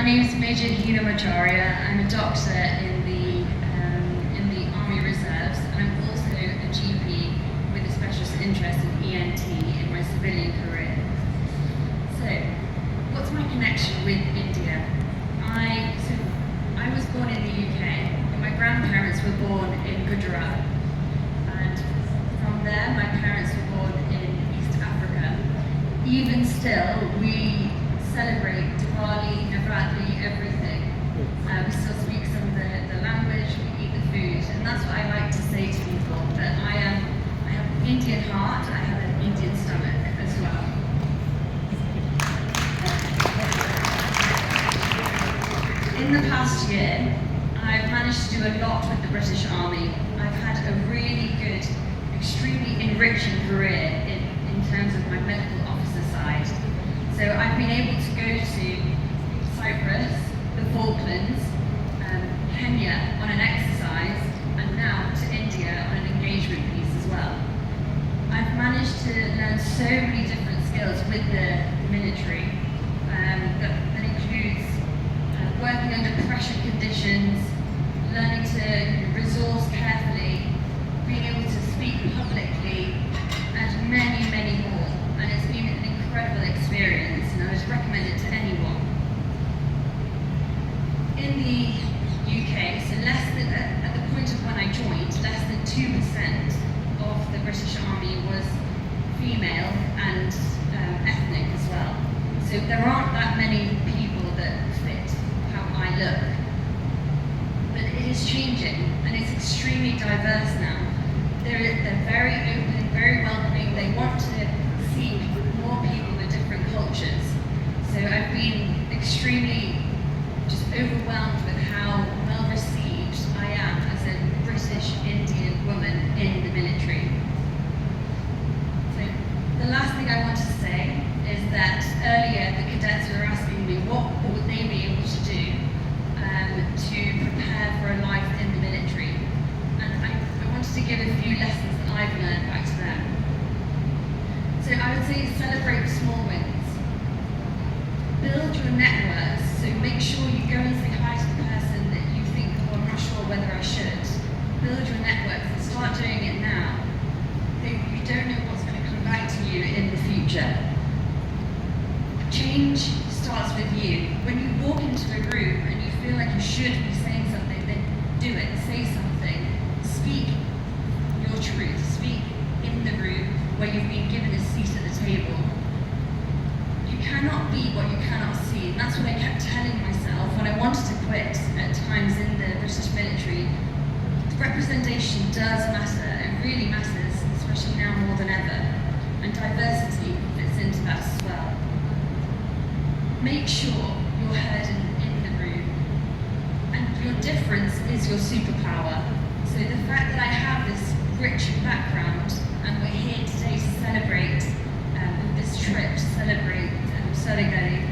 My name is Major Hina Macharia. I'm a doctor in the Army Reserves, and I'm also a GP with a specialist interest in ENT in my civilian career. So, what's my connection with India? I was born in the UK, but my grandparents were born in Gujarat, and from there my parents were born in East Africa. Even still, we celebrate Diwali, Navratri, everything. We still speak some of the language, we eat the food, and that's what I like to say to people, that I have an Indian heart, I have an Indian stomach as well. In the past year, I've managed to do a lot with the British Army. I've had a really good, extremely enriching career in terms of my medical officer side. So I've been able to go to Cyprus, the Falklands, Kenya on an exercise, and now to India on an engagement piece as well. I've managed to learn so many different skills with the military that includes working under pressure conditions, learning to resource carefully, being able to speak publicly, and many, many more. And it's been an incredible experience, and I would recommend it to anyone. In the UK, so at the point of when I joined, less than 2% of the British Army was female and ethnic as well. So there aren't that many people that fit how I look. But it is changing, and it's extremely diverse now. They're very open, very welcoming. They want to see more people with different cultures. So I've been extremely just overwhelmed with how well received I am as a British Indian woman in the military. So the last thing I want to say is that earlier the cadets were asking me what would they be able to do to prepare for a life in the military. And I wanted to give a few lessons that I've learned back to them. So I would say celebrate small wins. Build your networks, so make sure you go and say hi to the person that you think, oh, I'm not sure whether I should. Build your networks and start doing it now. You don't know what's going to come back to you in the future. Change starts with you. When you walk into a room and you feel like you should be saying something, then do it, say something. Speak your truth, speak in the room where you've been given a seat at the table. You cannot be what you cannot see, and that's what I kept telling myself when I wanted to quit at times in the British military. Representation does matter, it really matters, especially now more than ever, and diversity fits into that as well. Make sure you're heard in the room, and your difference is your superpower. So the fact that I have this rich background, and we're here today to celebrate with this trip, to celebrate Sarigari,